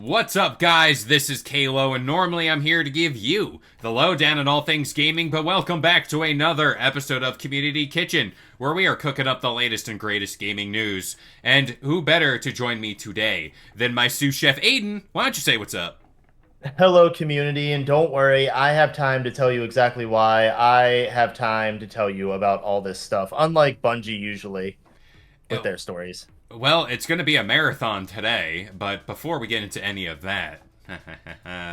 What's up, guys? This is Kalo, and normally I'm here to give you the lowdown on all things gaming, but welcome back to another episode of Community Kitchen, where we are cooking up the latest and greatest gaming news. And who better to join me today than my sous chef Aiden? Why don't you say what's up? Hello, community, and don't worry, I have time to tell you exactly why. I have time to tell you about all this stuff, unlike Bungie usually with Oh, their stories. well, it's going to be a marathon today, but before we get into any of that,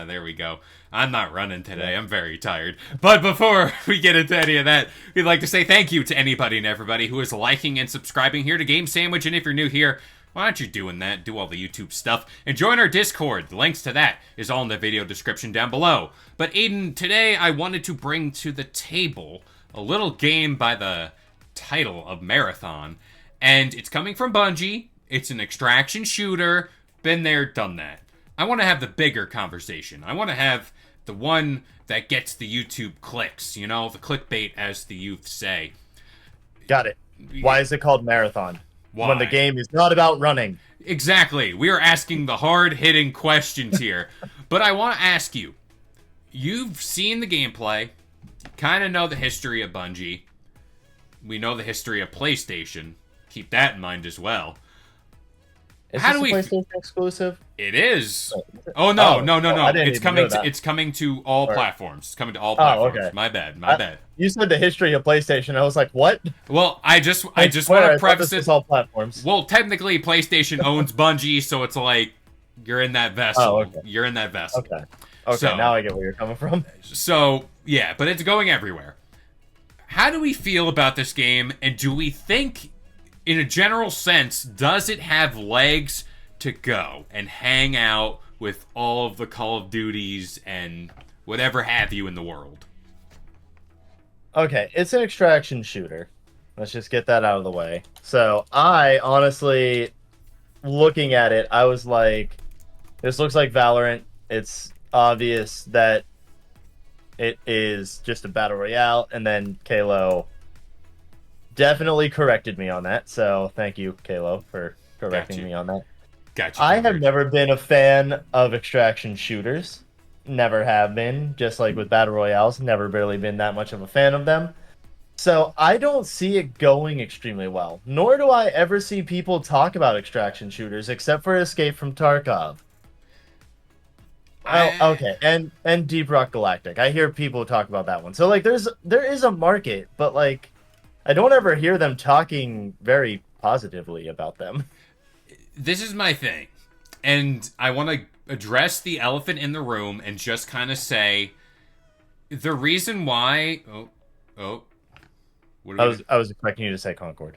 there we go. I'm not running today. I'm very tired. But before we get into any of that, we'd like to say thank you to anybody and everybody who is liking and subscribing here to Game Sandwich. And if you're new here, why aren't you doing that? Do all the YouTube stuff and join our Discord. The links to that is all in the video description down below. But Aiden, today I wanted to bring to the table a little game by the title of Marathon. And it's coming from Bungie. It's an extraction shooter. Been there, done that. I want to have the bigger conversation. I want to have the one that gets the YouTube clicks, you know, the clickbait, as the youth say. Got it. Why is it called Marathon? When the Why? game is not about running. Exactly. We are asking the hard-hitting questions here. But I want to ask you, you've seen the gameplay, kind of know the history of Bungie. We know the history of PlayStation. Keep that in mind as well. Is How this do a we... PlayStation exclusive? It is. Oh, Oh no, no, no, I no! didn't It's even know coming. that. It's coming to all Or- platforms. It's coming to all Oh, platforms. okay. My bad. My I, bad. you said the history of PlayStation. I was like, what? Well, I just Swear, want I to thought preface this was it. all platforms. Well, technically, PlayStation owns Bungie, so it's like you're in that vessel. Oh, okay. You're in that vessel. Okay. Okay, So- now I get where you're coming from. So yeah, but it's going everywhere. How do we feel about this game, and do we think, in a general sense, does it have legs to go and hang out with all of the Call of Duties and whatever have you in the world? Okay, it's an extraction shooter. Let's just get that out of the way. So I honestly, looking at it, I was like, this looks like Valorant. It's obvious that it is just a battle royale, and then Kalo definitely corrected me on that. So thank you, Kalo, for correcting Gotcha. me on that. Gotcha. I have covered. never been a fan of extraction shooters. Never have been. Just like with battle royales, never really been that much of a fan of them. So I don't see it going extremely well. Nor do I ever see people talk about extraction shooters, except for Escape from Tarkov. Oh, I- okay, and Deep Rock Galactic. I hear people talk about that one. So like, there is a market, but like, I don't ever hear them talking very positively about them. This is my thing, and I want to address the elephant in the room and just kind of say the reason why. Oh, what are we? I was expecting you to say Concord.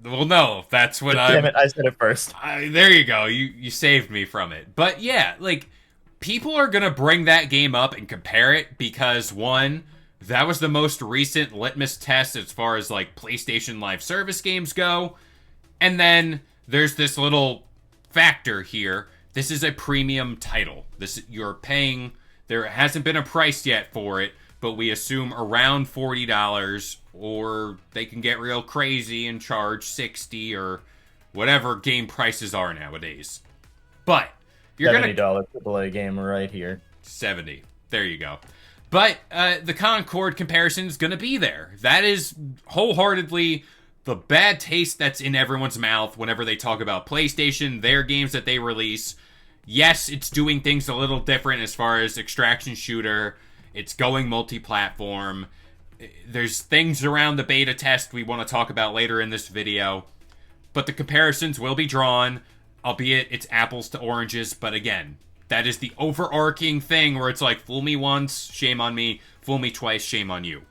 Well, no, that's what Damn I'm. it, I said it first. There you go. You saved me from it. But yeah, like people are gonna bring that game up and compare it because one, that was the most recent litmus test as far as like PlayStation Live Service games go, and then there's this little factor here. This is a premium title. This you're paying. There hasn't been a price yet for it, but we assume around $40, or they can get real crazy and charge 60 or whatever game prices are nowadays. But you're gonna $70 AAA game right here. 70. There you go. But the Concord comparison is going to be there. That is wholeheartedly the bad taste that's in everyone's mouth whenever they talk about PlayStation, their games that they release. Yes, it's doing things a little different as far as extraction shooter. It's going multi-platform. There's things around the beta test we want to talk about later in this video. But the comparisons will be drawn, albeit it's apples to oranges. But again, that is the overarching thing where it's like, fool me once, shame on me. Fool me twice, shame on you.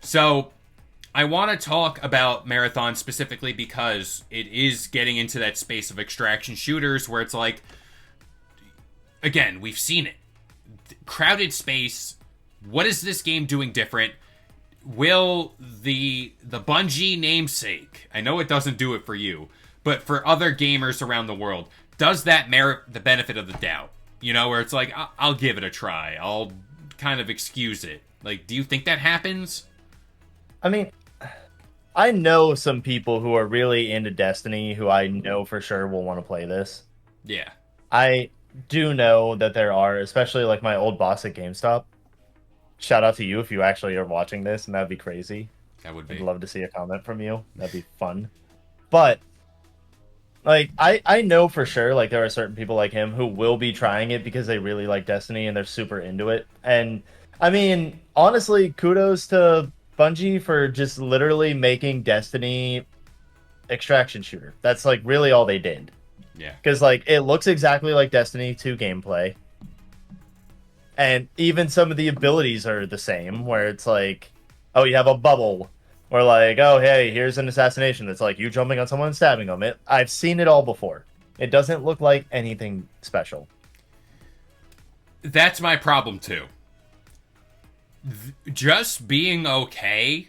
So I want to talk about Marathon specifically because it is getting into that space of extraction shooters where it's like, again, we've seen it. Crowded space. What is this game doing different? Will the Bungie namesake, I know it doesn't do it for you, but for other gamers around the world, does that merit the benefit of the doubt? You know, where it's like, I'll give it a try. I'll kind of excuse it. Like, do you think that happens? I mean, I know some people who are really into Destiny who I know for sure will want to play this. Yeah. I do know that there are, especially like my old boss at GameStop. Shout out to you if you actually are watching this, and that'd be crazy. That would I'd be. love to see a comment from you. That'd be fun. But like I know for sure like there are certain people like him who will be trying it because they really like Destiny and they're super into it. And I mean, honestly, kudos to Bungie for just literally making Destiny extraction shooter. That's like really all they did. Yeah. Cuz like it looks exactly like Destiny 2 gameplay. And even some of the abilities are the same where it's like oh, you have a bubble or like, oh, hey, here's an assassination that's like you jumping on someone and stabbing them. I've seen it all before. It doesn't look like anything special. That's my problem too. Just being okay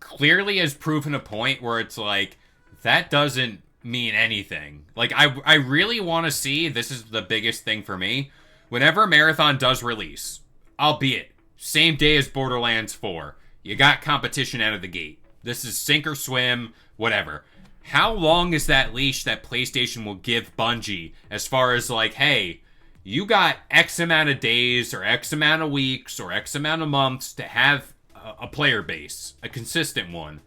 clearly has proven a point where it's like that doesn't mean anything. Like I really want to see, this is the biggest thing for me. Whenever Marathon does release, albeit same day as Borderlands 4, you got competition out of the gate. This is sink or swim, whatever. How long is that leash that PlayStation will give Bungie as far as like, hey, you got X amount of days or X amount of weeks or X amount of months to have a player base, a consistent one.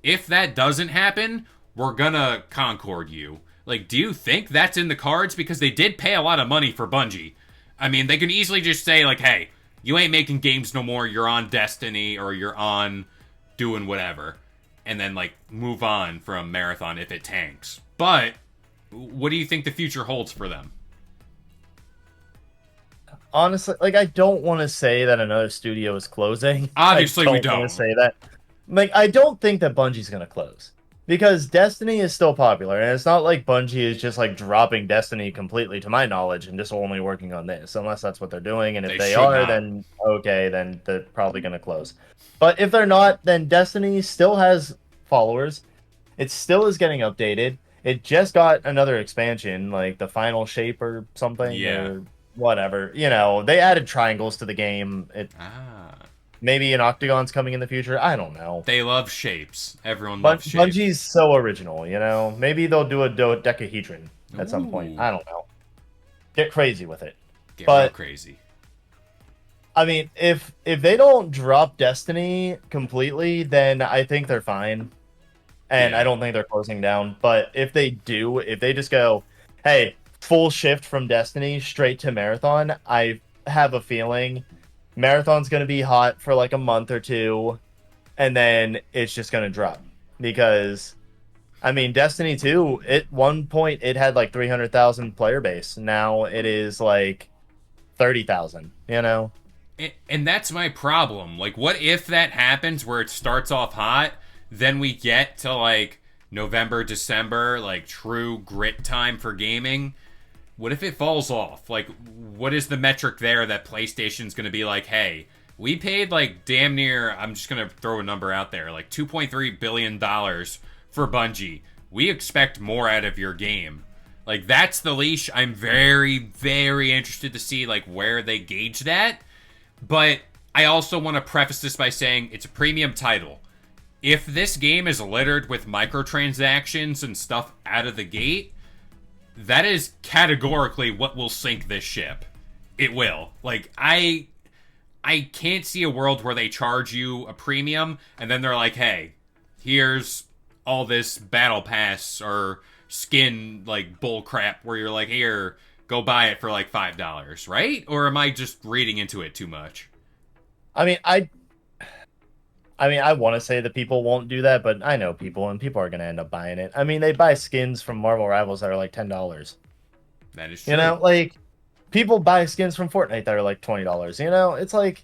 If that doesn't happen, we're gonna Concord you. Like, do you think that's in the cards? Because they did pay a lot of money for Bungie. I mean, they can easily just say, like, hey, you ain't making games no more, you're on Destiny, or you're on doing whatever. And then, like, move on from Marathon if it tanks. But, what do you think the future holds for them? Honestly, like I don't want to say that another studio is closing. I Obviously, we don't want to don't. say that. Like I don't think that Bungie's going to close. Because Destiny is still popular, and it's not like Bungie is just like dropping Destiny completely, to my knowledge, and just only working on this, unless that's what they're doing. And if They they should are, not. then okay, then they're probably going to close. But if they're not, then Destiny still has followers. It still is getting updated. It just got another expansion, like the final shape or something, Yeah. or whatever. You know, they added triangles to the game. It Ah. maybe an octagon's coming in the future. I don't know. They love shapes. Everyone loves shapes. Bungie's so original, you know. Maybe they'll do a dodecahedron at some point. Ooh. I don't know. Get crazy with it. Get real But crazy. I mean, if they don't drop Destiny completely, then I think they're fine, and I Yeah. don't think they're closing down. But if they do, if they just go, hey, full shift from Destiny straight to Marathon, I have a feeling Marathon's going to be hot for like a month or two, and then it's just going to drop because I mean, Destiny 2, at one point it had like 300,000 player base. Now it is like 30,000, you know? And that's my problem. Like, what if that happens where it starts off hot, then we get to like November, December, like true grit time for gaming? What if it falls off? Like, what is the metric there that PlayStation's going to be like, hey, we paid like damn near, I'm just going to throw a number out there, like $2.3 billion for Bungie. We expect more out of your game. Like, that's the leash. I'm very, very interested to see like where they gauge that. But I also want to preface this by saying it's a premium title. If this game is littered with microtransactions and stuff out of the gate, that is categorically what will sink this ship. It will. Like I can't see a world where they charge you a premium and then they're like, "Hey, here's all this battle pass or skin like bull crap where you're like, "Here, go buy it for like $5," right? Or am I just reading into it too much? I mean, I want to say that people won't do that, but I know people, and people are going to end up buying it. I mean, they buy skins from Marvel Rivals that are like $10. That is You true. know, like people buy skins from Fortnite that are like $20. You know, it's like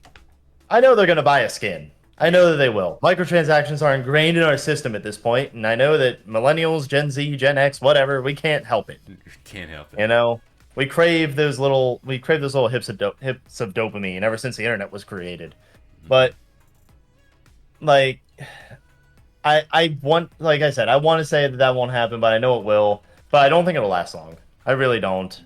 I know they're going to buy a skin. I Yeah. know that they will. Microtransactions are ingrained in our system at this point, and I know that millennials, Gen Z, Gen X, whatever, we can't help it. Can't help it. You know, we crave those little hips of dopamine ever since the internet was created. But like, I want, like I said, I want to say that that won't happen, but I know it will. But I don't think it'll last long. I really don't.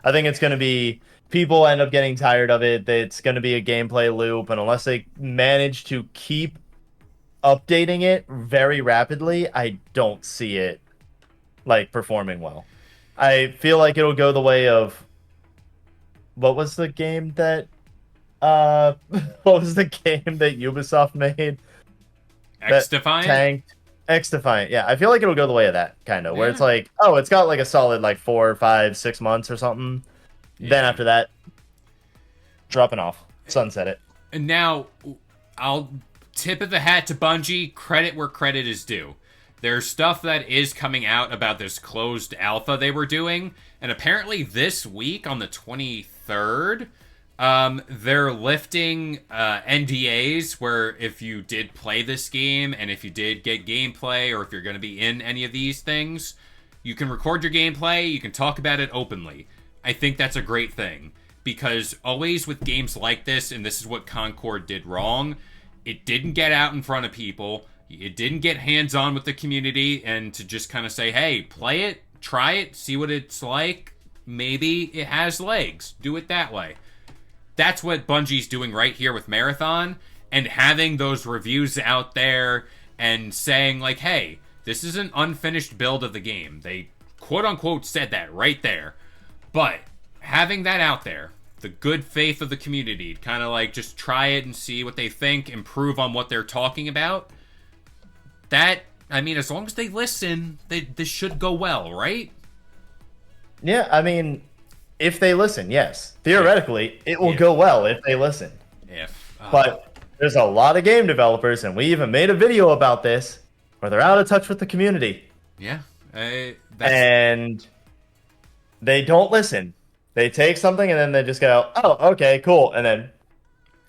I think it's going to be people end up getting tired of it. That it's going to be a gameplay loop, and unless they manage to keep updating it very rapidly, I don't see it like performing well. I feel like it'll go the way of what was the game that uh what was the game that Ubisoft made X that Defiant? tanked? X Defiant. Yeah, I feel like it'll go the way of that kind of, where it's Yeah. like, oh, it's got like a solid like 4, 5, 6 months or something. Then Yeah. after that, dropping off, sunset it. And now, I'll tip of the hat to Bungie, credit where credit is due. There's stuff that is coming out about this closed alpha they were doing, and apparently this week on the 23rd, they're lifting NDAs where if you did play this game and if you did get gameplay or if you're going to be in any of these things, you can record your gameplay, you can talk about it openly. I think that's a great thing because always with games like this, and this is what Concord did wrong, it didn't get out in front of people. It didn't get hands-on with the community and to just kind of say, hey, play it, try it, see what it's like. Maybe it has legs. Do it that way. That's what Bungie's doing right here with Marathon, and having those reviews out there and saying, like, hey, this is an unfinished build of the game. They quote-unquote said that right there. But having that out there, the good faith of the community, kind of like just try it and see what they think, improve on what they're talking about, that, I mean, as long as they listen, this should go well, right? Yeah, I mean, if they listen, yes. Theoretically, it will go well if they listen. If. But there's a lot of game developers, and we even made a video about this, where they're out of touch with the community. Yeah. And they don't listen. They take something and then they just go, oh, okay, cool. And then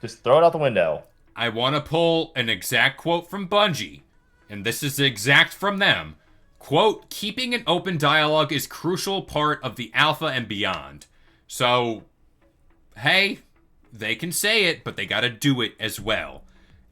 just throw it out the window. I want to pull an exact quote from Bungie, and this is exact from them. Quote, keeping an open dialogue is crucial part of the alpha and beyond. So, hey, they can say it, but they got to do it as well.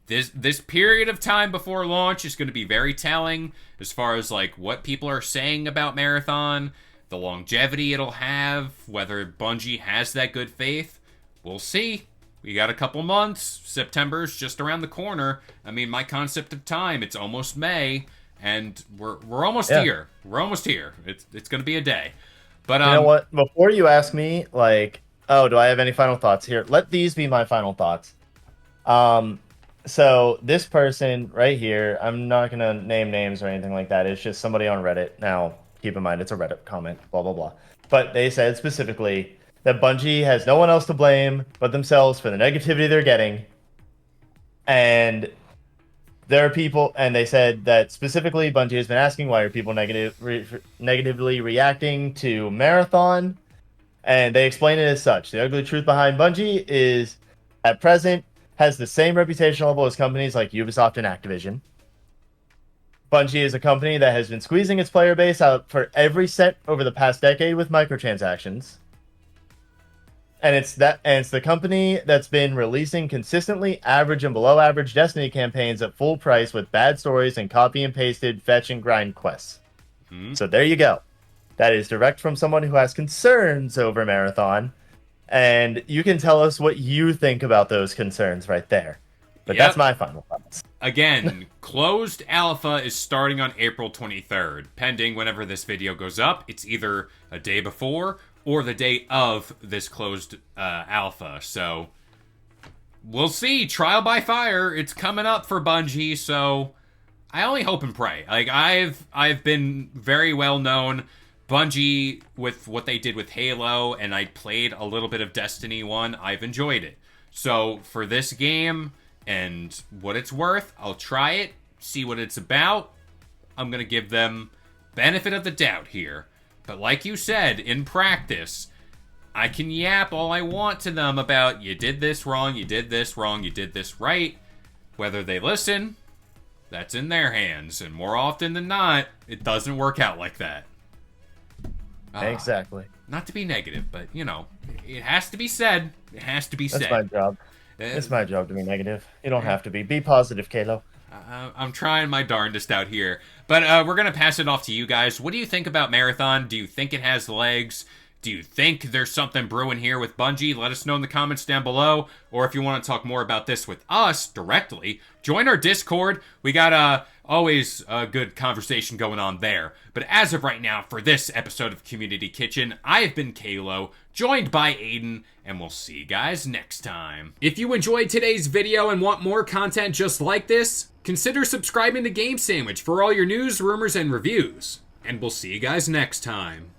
This period of time before launch is going to be very telling as far as like what people are saying about Marathon, the longevity it'll have, whether Bungie has that good faith. We'll see. We got a couple months. September's just around the corner. I mean, my concept of time, it's almost May, and we're almost here. We're almost here. It's going to be a day. But you know what? Before you ask me, like, oh, do I have any final thoughts here? Let these be my final thoughts. So this person right here, I'm not gonna name names or anything like that. It's just somebody on Reddit. Now, keep in mind, it's a Reddit comment, blah, blah, blah. But they said specifically that Bungie has no one else to blame but themselves for the negativity they're getting. And there are people, and they said that specifically Bungie has been asking why are people negatively reacting to Marathon. And they explain it as such. The ugly truth behind Bungie is, at present, has the same reputation level as companies like Ubisoft and Activision. Bungie is a company that has been squeezing its player base out for every cent over the past decade with microtransactions. And it's the company that's been releasing consistently average and below average Destiny campaigns at full price with bad stories and copy and pasted fetch and grind quests. So there you go. That is direct from someone who has concerns over Marathon. And you can tell us what you think about those concerns right there. But that's my final thoughts. Again, closed alpha is starting on April 23rd, pending whenever this video goes up. It's either a day before or the day of this closed alpha. So we'll see. Trial by fire. It's coming up for Bungie. So I only hope and pray. Like I've been very well known. Bungie, with what they did with Halo, and I played a little bit of Destiny 1, I've enjoyed it. So, for this game, and what it's worth, I'll try it, see what it's about. I'm going to give them benefit of the doubt here. But like you said, in practice, I can yap all I want to them about, you did this wrong, you did this wrong, you did this right. Whether they listen, that's in their hands. And more often than not, it doesn't work out like that. Exactly. Not to be negative, but, you know, it has to be said. It has to be said. That's my job. It's my job to be negative. You don't have to be. Be positive, Kalo. I'm trying my darndest out here. But we're going to pass it off to you guys. What do you think about Marathon? Do you think it has legs? Do you think there's something brewing here with Bungie? Let us know in the comments down below. Or if you want to talk more about this with us directly, join our Discord. We got Always a good conversation going on there. But as of right now, for this episode of Community Kitchen, I have been Kalo, joined by Aiden, and we'll see you guys next time. If you enjoyed today's video and want more content just like this, consider subscribing to Game Sandwich for all your news, rumors, and reviews. And we'll see you guys next time.